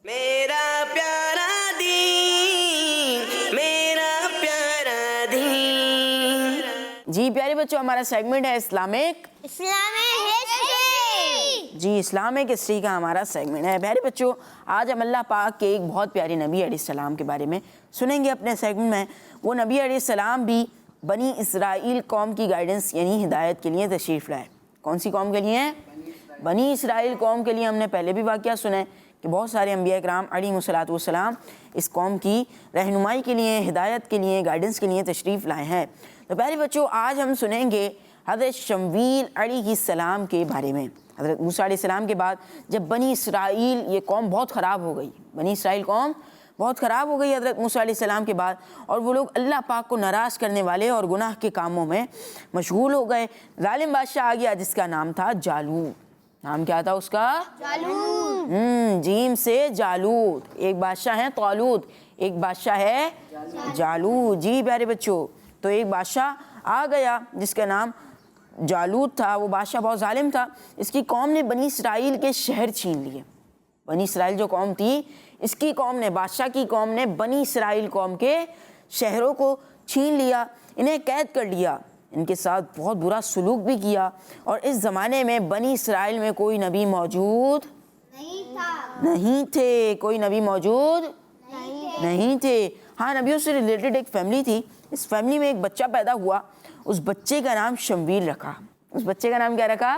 میرا پیارا دین میرا پیارا دین. جی پیارے بچوں ہمارا سیگمنٹ ہے اسلامک. इस्लामिक हिस्ट्री جی اسلامک ہسٹری کا ہمارا سیگمنٹ ہے. پیارے بچوں آج ہم اللہ پاک کے ایک بہت پیارے نبی علیہ السلام کے بارے میں سنیں گے اپنے سیگمنٹ میں. وہ نبی علیہ السلام بھی بنی اسرائیل قوم کی گائیڈنس یعنی ہدایت کے لیے تشریف لائے. کون سی قوم کے لیے؟ بنی اسرائیل قوم کے لیے. ہم نے پہلے بھی واقعہ سنا ہے کہ بہت سارے انبیاء کرام علیہم الصلوۃ والسلام اس قوم کی رہنمائی کے لیے، ہدایت کے لیے، گائیڈنس کے لیے تشریف لائے ہیں. تو پیارے بچوں آج ہم سنیں گے حضرت شمویل علیہ السلام کے بارے میں. حضرت موسیٰ علیہ السلام کے بعد جب بنی اسرائیل یہ قوم بہت خراب ہو گئی، بنی اسرائیل قوم بہت خراب ہو گئی حضرت موسیٰ علیہ السلام کے بعد، اور وہ لوگ اللہ پاک کو ناراض کرنے والے اور گناہ کے کاموں میں مشغول ہو گئے۔ ظالم بادشاہ آ گیا جس کا نام تھا جالوت۔ نام کیا تھا اس کا؟ جالوت۔ جیم سے جالوت۔ ایک بادشاہ ہے طالوت، ایک بادشاہ ہے جالوت۔ جی پیارے بچوں، تو ایک بادشاہ آ گیا جس کا نام جالوت تھا۔ وہ بادشاہ بہت ظالم تھا، اس کی قوم نے بنی اسرائیل کے شہر چھین لیے۔ بنی اسرائیل جو قوم تھی، اس کی قوم نے، بادشاہ کی قوم نے بنی اسرائیل قوم کے شہروں کو چھین لیا، انہیں قید کر لیا، ان کے ساتھ بہت برا سلوک بھی کیا۔ اور اس زمانے میں بنی اسرائیل میں کوئی نبی موجود نہیں تھے، کوئی نبی موجود نہیں تھے۔ ہاں، نبیوں سے ریلیٹڈ ایک فیملی تھی، اس فیملی میں ایک بچہ پیدا ہوا، اس بچے کا نام شمویل رکھا۔ اس بچے کا نام کیا رکھا؟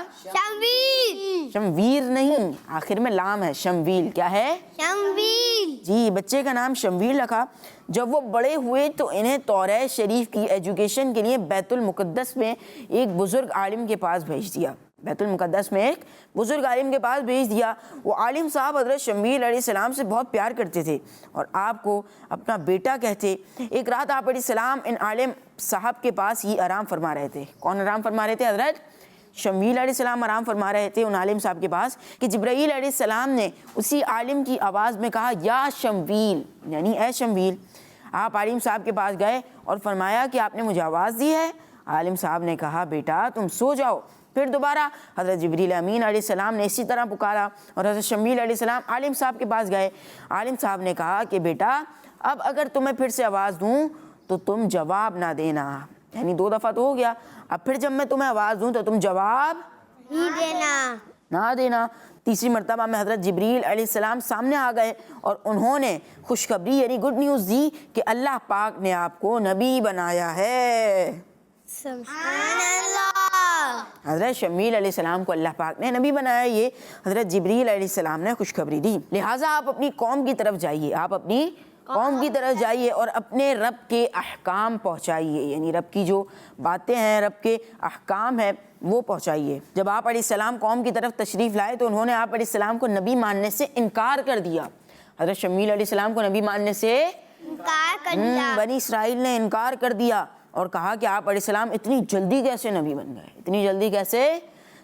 شمویر نہیں، آخر میں لام ہے، شمویل۔ کیا ہے؟ شمویل۔ جی، بچے کا نام شمویل رکھا۔ جب وہ بڑے ہوئے تو انہیں توریت شریف کی ایجوکیشن کے لیے بیت المقدس میں ایک بزرگ عالم کے پاس بھیج دیا۔ بیت المقدس میں ایک بزرگ عالم کے پاس بھیج دیا۔ وہ عالم صاحب حضرت شمویل علیہ السلام سے بہت پیار کرتے تھے اور آپ کو اپنا بیٹا کہتے۔ ایک رات آپ علیہ السلام ان عالم صاحب کے پاس ہی آرام فرما رہے تھے۔ کون آرام فرما رہے تھے؟ حضرت شمویل علیہ السلام آرام فرما رہے تھے ان عالم صاحب کے پاس کہ جبرائیل علیہ السلام نے اسی عالم کی آواز میں کہا، یا شمویل، یعنی اے شمویل۔ آپ عالم صاحب کے پاس گئے اور فرمایا کہ آپ نے مجھے آواز دی ہے۔ عالم صاحب نے کہا، بیٹا تم سو جاؤ۔ پھر دوبارہ حضرت جبریل امین علیہ السلام نے اسی طرح پکارا اور حضرت شمویل علیہ السلام عالم صاحب کے پاس گئے۔ عالم صاحب نے کہا کہ بیٹا اب اگر تمہیں پھر سے آواز دوں تو تم جواب نہ دینا، یعنی 2 دفعہ تو ہو گیا، اب پھر جب میں تمہیں آواز دوں تو تم جواب نہ دینا۔ تیسری مرتبہ میں حضرت جبریل علیہ السلام سامنے آ گئے اور انہوں نے خوشخبری یعنی گڈ نیوز دی کہ اللہ پاک نے آپ کو نبی بنایا ہے۔ سبحان اللہ۔ حضرت شمویل علیہ السلام کو اللہ پاک نے نبی بنایا، یہ حضرت جبریل علیہ السلام نے خوشخبری دی۔ لہٰذا آپ اپنی قوم کی طرف جائیے، آپ اپنی قوم کی طرف جائیے اور اپنے رب کے احکام پہنچائیے، یعنی رب کی جو باتیں ہیں، رب کے احکام ہیں وہ پہنچائیے۔ جب آپ علیہ السلام قوم کی طرف تشریف لائے تو انہوں نے آپ علیہ السلام کو نبی ماننے سے انکار کر دیا۔ حضرت شمویل علیہ السلام کو نبی ماننے سے انکار کر دیا۔ بنی اسرائیل نے انکار کر دیا اور کہا کہ آپ علیہ السلام اتنی جلدی کیسے نبی بن گئے، اتنی جلدی کیسے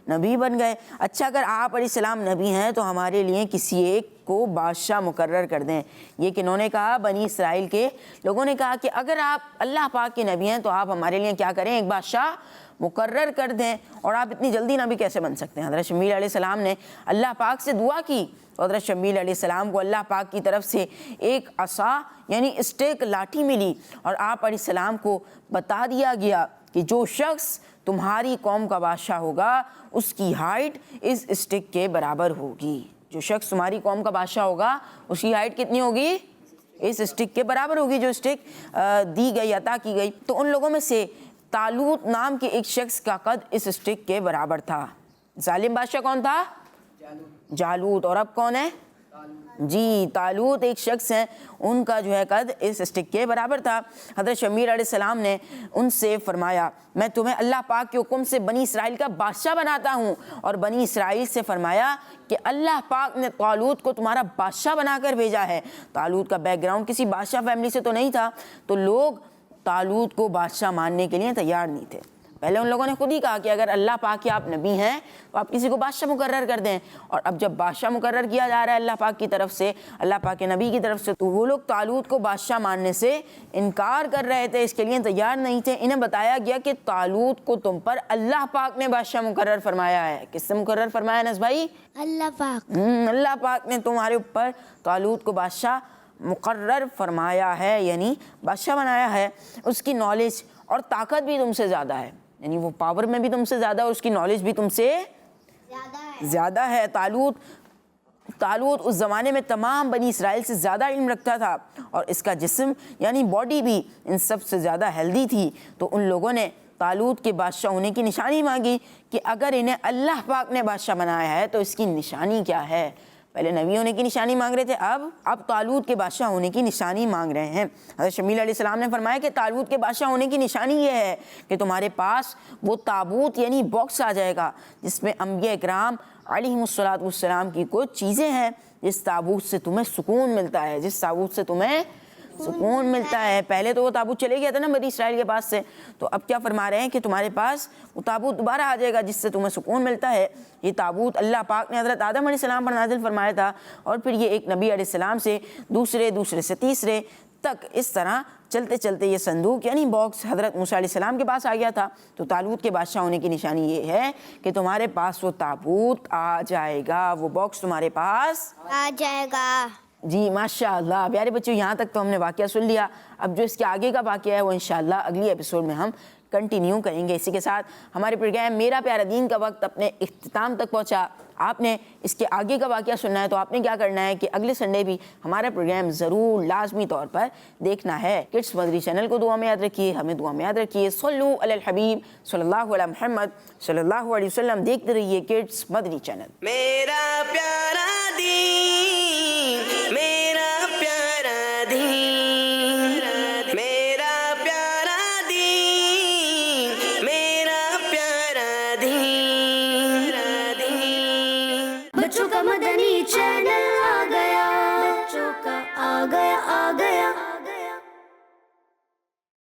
نبی بن گئے؟ اچھا اگر آپ علیہ السلام نبی ہیں تو ہمارے لیے کسی ایک کو بادشاہ مقرر کر دیں۔ یہ کنہوں نے کہا؟ بنی اسرائیل کے لوگوں نے کہا کہ اگر آپ اللہ پاک کے نبی ہیں تو آپ ہمارے لیے کیا کریں؟ ایک بادشاہ مقرر کر دیں۔ اور آپ اتنی جلدی نبی کیسے بن سکتے ہیں؟ حضرت شمویل علیہ السلام نے اللہ پاک سے دعا کی تو حضرت شمویل علیہ السلام کو اللہ پاک کی طرف سے ایک عصا یعنی اسٹیک لاٹھی ملی اور آپ علیہ السلام کو بتا دیا گیا کہ جو شخص تمہاری قوم کا بادشاہ ہوگا اس کی ہائٹ اس اسٹک کے برابر ہوگی۔ جو شخص تمہاری قوم کا بادشاہ ہوگا اس کی ہائٹ کتنی ہوگی؟ اس اسٹک کے برابر ہوگی جو اسٹک دی گئی، عطا کی گئی۔ تو ان لوگوں میں سے طالوت نام کے ایک شخص کا قد اس اسٹک کے برابر تھا۔ ظالم بادشاہ کون تھا؟ جالوت۔ اور اب کون ہے؟ جی طالوت ایک شخص ہیں، ان کا جو ہے قد اس اسٹک کے برابر تھا۔ حضرت شمویل علیہ السلام نے ان سے فرمایا، میں تمہیں اللہ پاک کے حکم سے بنی اسرائیل کا بادشاہ بناتا ہوں۔ اور بنی اسرائیل سے فرمایا کہ اللہ پاک نے طالوت کو تمہارا بادشاہ بنا کر بھیجا ہے۔ طالوت کا بیک گراؤنڈ کسی بادشاہ فیملی سے تو نہیں تھا، تو لوگ طالوت کو بادشاہ ماننے کے لیے تیار نہیں تھے۔ پہلے ان لوگوں نے خود ہی کہا کہ اگر اللہ پاک کے آپ نبی ہیں تو آپ کسی کو بادشاہ مقرر کر دیں، اور اب جب بادشاہ مقرر کیا جا رہا ہے اللہ پاک کی طرف سے، اللہ پاک کے نبی کی طرف سے، تو وہ لوگ طالوت کو بادشاہ ماننے سے انکار کر رہے تھے، اس کے لیے تیار نہیں تھے۔ انہیں بتایا گیا کہ طالوت کو تم پر اللہ پاک نے بادشاہ مقرر فرمایا ہے۔ کس سے مقرر فرمایا نس بھائی؟ اللہ پاک۔ اللہ پاک نے تمہارے اوپر طالوت کو بادشاہ مقرر فرمایا ہے، یعنی بادشاہ بنایا ہے۔ اس کی نالج اور طاقت بھی تم سے زیادہ ہے، یعنی وہ پاور میں بھی تم سے زیادہ ہے، اس کی نالج بھی تم سے زیادہ ہے۔ طالوت اس زمانے میں تمام بنی اسرائیل سے زیادہ علم رکھتا تھا، اور اس کا جسم یعنی باڈی بھی ان سب سے زیادہ ہیلدی تھی۔ تو ان لوگوں نے طالوت کے بادشاہ ہونے کی نشانی مانگی کہ اگر انہیں اللہ پاک نے بادشاہ بنایا ہے تو اس کی نشانی کیا ہے۔ پہلے نبی ہونے کی نشانی مانگ رہے تھے، اب طالوت کے بادشاہ ہونے کی نشانی مانگ رہے ہیں۔ حضرت شمویل علیہ السلام نے فرمایا کہ طالوت کے بادشاہ ہونے کی نشانی یہ ہے کہ تمہارے پاس وہ تابوت یعنی باکس آ جائے گا جس میں انبیاء اکرام अलैहिस्सलातु वस्सलाम की कुछ चीज़ें हैं जिस ताबूत से तुम्हें सुकून मिलता है, जिस ताबूत से तुम्हें सुकून मिलता है। पहले तो वो ताबूत चले गया था ना बनी इसराइल के पास से, तो अब क्या फरमा रहे हैं कि तुम्हारे पास वो ताबूत दोबारा आ जाएगा जिससे तुम्हें सुकून मिलता है। ये ताबूत अल्लाह पाक ने हज़रत आदम अलैहिस्सलाम पर नाज़िल फरमाया था, और फिर ये एक नबी अलैहिस्सलाम से दूसरे से तीसरे तक इस तरह चलते चलते ये संदूक यानी बॉक्स हज़रत मूसा अलैहिस्सलाम के पास आ गया था। तो तालूत के बादशाह होने की निशानी ये है कि तुम्हारे पास वो ताबूत आ जाएगा, वो बॉक्स तुम्हारे पास आ जाएगा। जी माशाअल्लाह। प्यारे बच्चों, यहाँ तक तो हमने वाक़या सुन लिया। अब जो इसके आगे का वाक़या है वो इंशाअल्लाह अगली एपिसोड में हम कंटिन्यू करेंगे। इसी के साथ हमारे प्रोग्राम मेरा प्यारा दीन का वक्त अपने इख्तिताम तक पहुँचा। आपने इसके आगे का वाक़या सुनना है तो आपने क्या करना है कि अगले संडे भी हमारा प्रोग्राम ज़रूर लाजमी तौर पर देखना है। किड्स मदरी चैनल को दुआ में याद रखिए, हमें दुआ में याद रखिए। सल्लु अलल हबीब सल्लल्लाहु अलैहि मुहम्मद सल्लल्लाहु अलैहि वसल्लम। देखते रहिए किड्स मदरी चैनल। मेरा प्यारा दीन, मेरा प्यारा दीन, मेरा प्यारा दीन, मेरा प्यारा दीन। बच्चों का मदरसा